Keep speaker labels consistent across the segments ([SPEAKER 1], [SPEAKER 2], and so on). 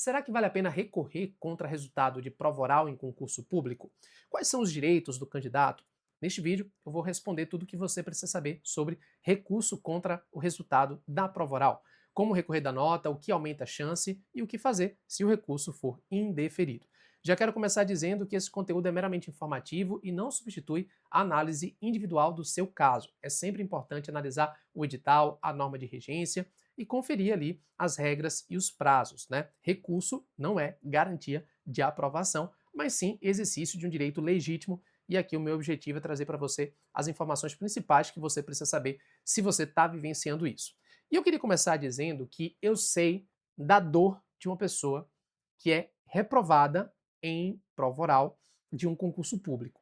[SPEAKER 1] Será que vale a pena recorrer contra resultado de prova oral em concurso público? Quais são os direitos do candidato? Neste vídeo, eu vou responder tudo o que você precisa saber sobre recurso contra o resultado da prova oral, como recorrer da nota, o que aumenta a chance e o que fazer se o recurso for indeferido. Já quero começar dizendo que esse conteúdo é meramente informativo e não substitui a análise individual do seu caso. É sempre importante analisar o edital, a norma de regência e conferir ali as regras e os prazos, né? Recurso não é garantia de aprovação, mas sim exercício de um direito legítimo. E aqui o meu objetivo é trazer para você as informações principais que você precisa saber se você está vivenciando isso. E eu queria começar dizendo que eu sei da dor de uma pessoa que é reprovada em prova oral de um concurso público.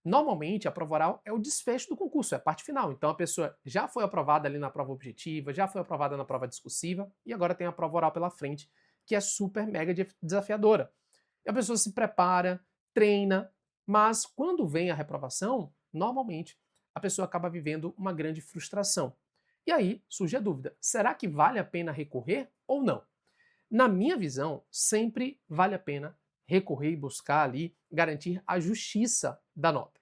[SPEAKER 1] Normalmente, a prova oral é o desfecho do concurso, é a parte final. Então, a pessoa já foi aprovada ali na prova objetiva, já foi aprovada na prova discursiva e agora tem a prova oral pela frente, que é super mega desafiadora. E a pessoa se prepara, treina, mas quando vem a reprovação, normalmente a pessoa acaba vivendo uma grande frustração. E aí surge a dúvida: será que vale a pena recorrer ou não? Na minha visão, sempre vale a pena recorrer e buscar ali garantir a justiça da nota.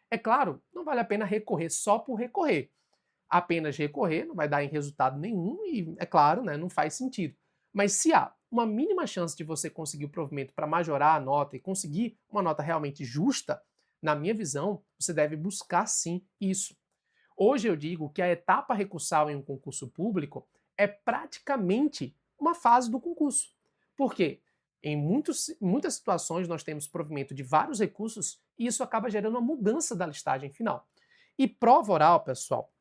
[SPEAKER 1] É claro, não vale a pena recorrer só por recorrer. Apenas recorrer não vai dar em resultado nenhum e, é claro, né, não faz sentido. Mas se há uma mínima chance de você conseguir o provimento para majorar a nota e conseguir uma nota realmente justa, na minha visão, você deve buscar sim isso. Hoje eu digo que a etapa recursal em um concurso público é praticamente uma fase do concurso. Por quê? Em muitas situações nós temos provimento de vários recursos e isso acaba gerando uma mudança da listagem final. E prova oral, pessoal,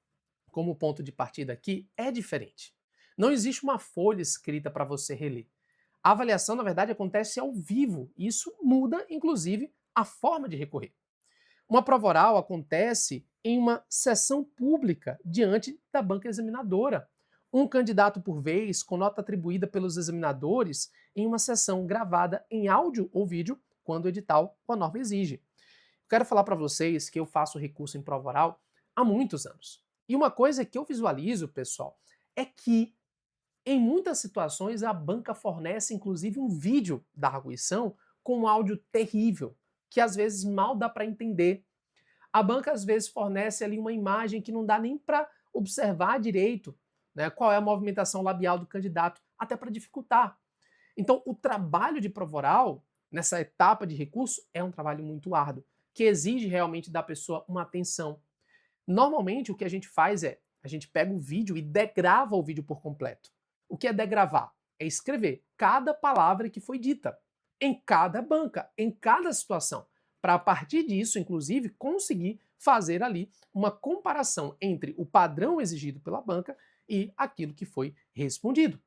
[SPEAKER 1] como ponto de partida aqui, é diferente. Não existe uma folha escrita para você reler. A avaliação, na verdade, acontece ao vivo e isso muda, inclusive, a forma de recorrer. Uma prova oral acontece em uma sessão pública diante da banca examinadora. Um candidato por vez, com nota atribuída pelos examinadores, em uma sessão gravada em áudio ou vídeo, quando o edital ou a norma exige. Quero falar para vocês que eu faço recurso em prova oral há muitos anos. E uma coisa que eu visualizo, pessoal, é que em muitas situações a banca fornece inclusive um vídeo da arguição com um áudio terrível, que às vezes mal dá para entender. A banca às vezes fornece ali uma imagem que não dá nem para observar direito, né, qual é a movimentação labial do candidato, até para dificultar. Então, o trabalho de prova oral, nessa etapa de recurso, é um trabalho muito árduo, que exige realmente da pessoa uma atenção. Normalmente, o que a gente faz é, a gente pega o vídeo e degrava o vídeo por completo. O que é degravar? É escrever cada palavra que foi dita, em cada banca, em cada situação, para a partir disso, inclusive, conseguir fazer ali uma comparação entre o padrão exigido pela banca e aquilo que foi respondido.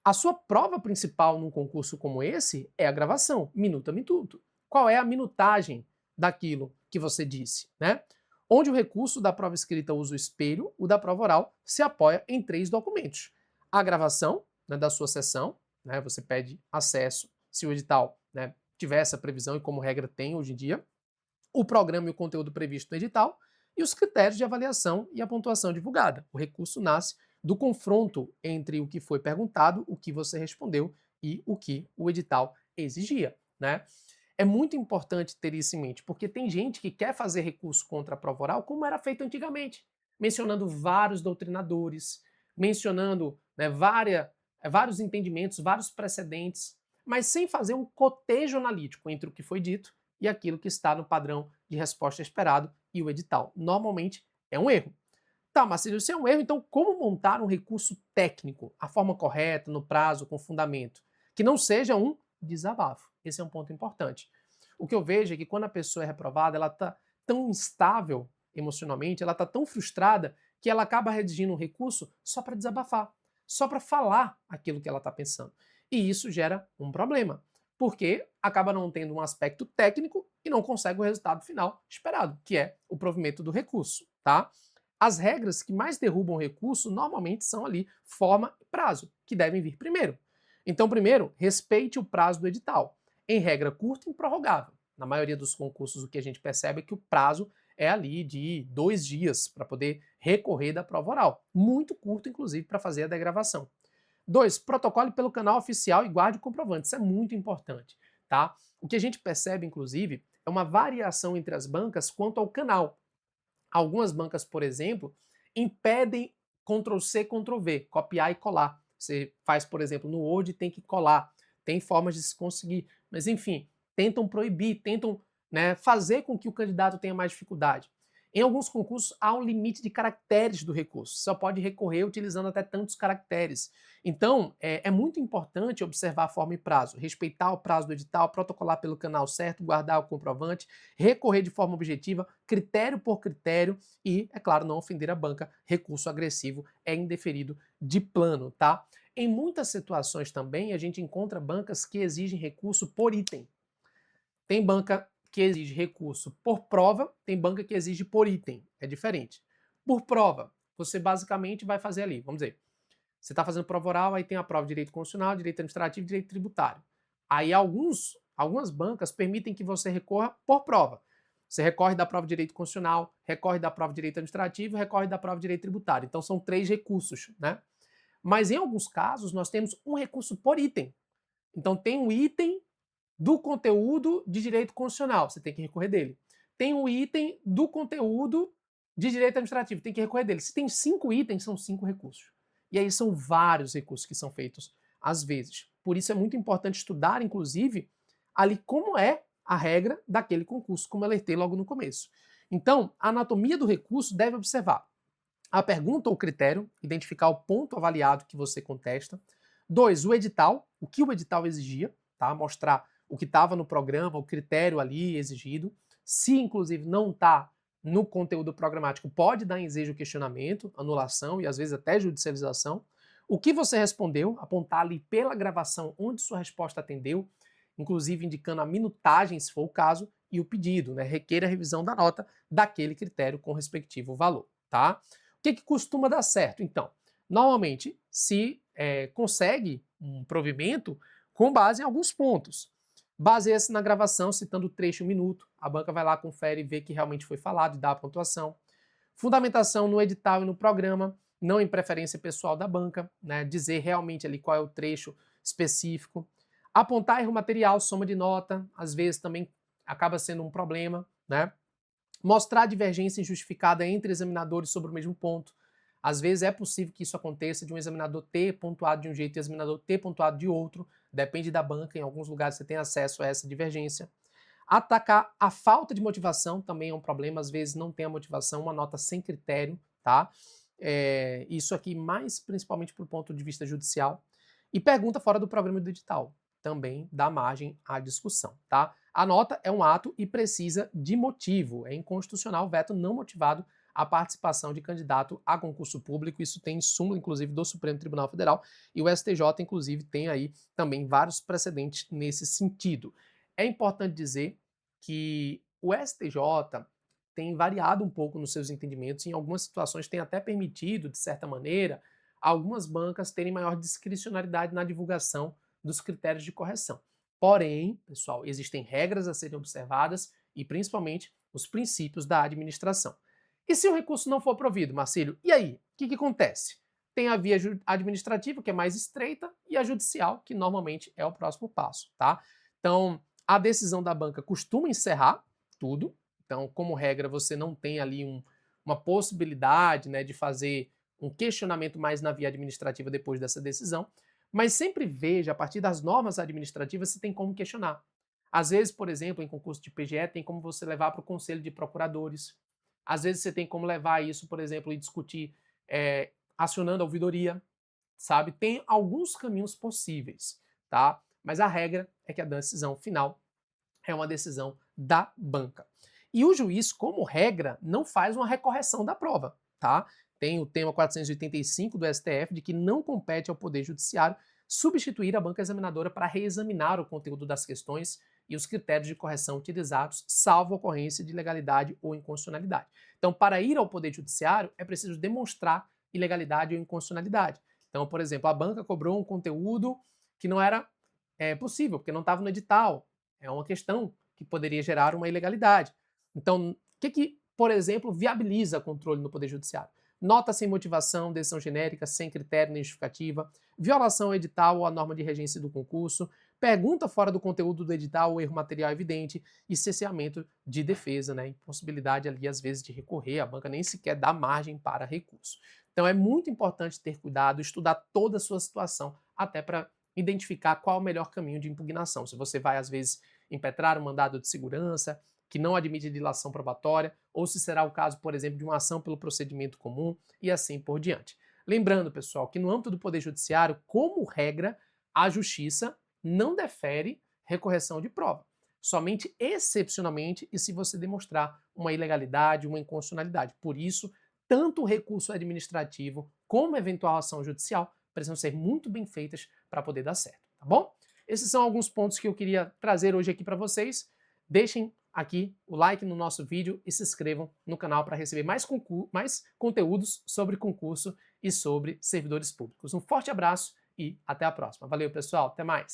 [SPEAKER 1] A sua prova principal num concurso como esse é a gravação, minuto a minuto. Qual é a minutagem daquilo que você disse, né? Onde o recurso da prova escrita usa o espelho, o da prova oral se apoia em 3 documentos. A gravação, né, da sua sessão, né, você pede acesso, se o edital, né, tiver essa previsão e como regra tem hoje em dia, o programa e o conteúdo previsto no edital e os critérios de avaliação e a pontuação divulgada. O recurso nasce do confronto entre o que foi perguntado, o que você respondeu e o que o edital exigia, né? É muito importante ter isso em mente, porque tem gente que quer fazer recurso contra a prova oral como era feito antigamente, mencionando vários doutrinadores, mencionando, né, vários entendimentos, vários precedentes, mas sem fazer um cotejo analítico entre o que foi dito e aquilo que está no padrão de resposta esperado e o edital. Normalmente é um erro. Tá, Marcelo, isso é um erro, então como montar um recurso técnico, a forma correta, no prazo, com fundamento, que não seja um desabafo? Esse é um ponto importante. O que eu vejo é que quando a pessoa é reprovada, ela está tão instável emocionalmente, ela está tão frustrada, que ela acaba redigindo um recurso só para desabafar, só para falar aquilo que ela está pensando. E isso gera um problema, porque acaba não tendo um aspecto técnico e não consegue o resultado final esperado, que é o provimento do recurso, tá? As regras que mais derrubam o recurso normalmente são ali forma e prazo, que devem vir primeiro. Então, primeiro, respeite o prazo do edital. Em regra curta e improrrogável. Na maioria dos concursos, o que a gente percebe é que o prazo é ali de 2 dias para poder recorrer da prova oral. Muito curto, inclusive, para fazer a degravação. 2, protocole pelo canal oficial e guarde o comprovante. Isso é muito importante, tá? O que a gente percebe, inclusive, é uma variação entre as bancas quanto ao canal. Algumas bancas, por exemplo, impedem Ctrl+C, Ctrl+V, copiar e colar. Você faz, por exemplo, no Word, tem que colar. Tem formas de se conseguir. Mas, enfim, tentam proibir, tentam, né, fazer com que o candidato tenha mais dificuldade. Em alguns concursos, há um limite de caracteres do recurso. Você só pode recorrer utilizando até tantos caracteres. Então, é muito importante observar a forma e prazo, respeitar o prazo do edital, protocolar pelo canal certo, guardar o comprovante, recorrer de forma objetiva, critério por critério e, é claro, não ofender a banca. Recurso agressivo é indeferido de plano, tá? Em muitas situações também, a gente encontra bancas que exigem recurso por item. Tem banca que exige recurso por prova, tem banca que exige por item, é diferente. Por prova, você basicamente vai fazer ali, vamos dizer, você está fazendo prova oral, aí tem a prova de direito constitucional, direito administrativo e direito tributário. Aí algumas bancas permitem que você recorra por prova. Você recorre da prova de direito constitucional, recorre da prova de direito administrativo, recorre da prova de direito tributário. Então são 3 recursos, né? Mas em alguns casos nós temos um recurso por item. Então tem um item do conteúdo de direito constitucional, você tem que recorrer dele. Tem um item do conteúdo de direito administrativo, tem que recorrer dele. Se tem 5 itens, são 5 recursos. E aí são vários recursos que são feitos às vezes. Por isso é muito importante estudar, inclusive, ali como é a regra daquele concurso, como eu alertei logo no começo. Então, a anatomia do recurso deve observar a pergunta ou critério, identificar o ponto avaliado que você contesta. 2, o edital, o que o edital exigia, tá? Mostrar o que estava no programa, o critério ali exigido. Se, inclusive, não está no conteúdo programático, pode dar ensejo questionamento, anulação e, às vezes, até judicialização. O que você respondeu, apontar ali pela gravação onde sua resposta atendeu, inclusive indicando a minutagem, se for o caso, e o pedido, né? Requer a revisão da nota daquele critério com respectivo valor, tá? O que costuma dar certo? Então, normalmente se consegue um provimento com base em alguns pontos. Baseia-se na gravação, citando o trecho 1 minuto. A banca vai lá, confere e vê que realmente foi falado e dá a pontuação. Fundamentação no edital e no programa, não em preferência pessoal da banca, né? Dizer realmente ali qual é o trecho específico. Apontar erro material, soma de nota, às vezes também acaba sendo um problema, né? Mostrar divergência injustificada entre examinadores sobre o mesmo ponto. Às vezes é possível que isso aconteça de um examinador ter pontuado de um jeito e o examinador ter pontuado de outro, depende da banca, em alguns lugares você tem acesso a essa divergência. Atacar a falta de motivação também é um problema, às vezes não tem a motivação, uma nota sem critério, tá? Isso aqui mais principalmente por ponto de vista judicial. E pergunta fora do programa do edital, também dá margem à discussão, tá? A nota é um ato e precisa de motivo. É inconstitucional o veto não motivado à participação de candidato a concurso público. Isso tem súmula, inclusive, do Supremo Tribunal Federal e o STJ, inclusive, tem aí também vários precedentes nesse sentido. É importante dizer que o STJ tem variado um pouco nos seus entendimentos, em algumas situações tem até permitido, de certa maneira, algumas bancas terem maior discricionariedade na divulgação dos critérios de correção. Porém, pessoal, existem regras a serem observadas e principalmente os princípios da administração. E se o recurso não for provido, Marcílio, e aí? O que acontece? Tem a via administrativa, que é mais estreita, e a judicial, que normalmente é o próximo passo, tá? Então, a decisão da banca costuma encerrar tudo. Então, como regra, você não tem ali uma possibilidade, né, de fazer um questionamento mais na via administrativa depois dessa decisão. Mas sempre veja, a partir das normas administrativas, se tem como questionar. Às vezes, por exemplo, em concurso de PGE, tem como você levar para o Conselho de Procuradores. Às vezes você tem como levar isso, por exemplo, e discutir acionando a ouvidoria, sabe? Tem alguns caminhos possíveis, tá? Mas a regra é que a decisão final é uma decisão da banca. E o juiz, como regra, não faz uma recorreção da prova, tá? Tem o tema 485 do STF de que não compete ao Poder Judiciário substituir a banca examinadora para reexaminar o conteúdo das questões e os critérios de correção utilizados, salvo ocorrência de ilegalidade ou inconstitucionalidade. Então, para ir ao Poder Judiciário, é preciso demonstrar ilegalidade ou inconstitucionalidade. Então, por exemplo, a banca cobrou um conteúdo que não era possível, porque não estava no edital. É uma questão que poderia gerar uma ilegalidade. Então, o que, por exemplo, viabiliza controle no Poder Judiciário? nota sem motivação, decisão genérica, sem critério nem justificativa, violação ao edital ou à norma de regência do concurso, pergunta fora do conteúdo do edital ou erro material evidente e cerceamento de defesa, né? Impossibilidade ali, às vezes, de recorrer, a banca nem sequer dá margem para recurso. Então é muito importante ter cuidado, estudar toda a sua situação, até para identificar qual é o melhor caminho de impugnação. Se você vai, às vezes, impetrar um mandado de segurança, que não admite dilação probatória, ou se será o caso, por exemplo, de uma ação pelo procedimento comum e assim por diante. Lembrando, pessoal, que no âmbito do Poder Judiciário, como regra, a Justiça não defere recorreção de prova. Somente excepcionalmente e se você demonstrar uma ilegalidade, uma inconstitucionalidade. Por isso, tanto o recurso administrativo como a eventual ação judicial precisam ser muito bem feitas para poder dar certo, tá bom? Esses são alguns pontos que eu queria trazer hoje aqui para vocês. Deixem aqui o like no nosso vídeo e se inscrevam no canal para receber mais conteúdos sobre concurso e sobre servidores públicos. Um forte abraço e até a próxima. Valeu, pessoal. Até mais.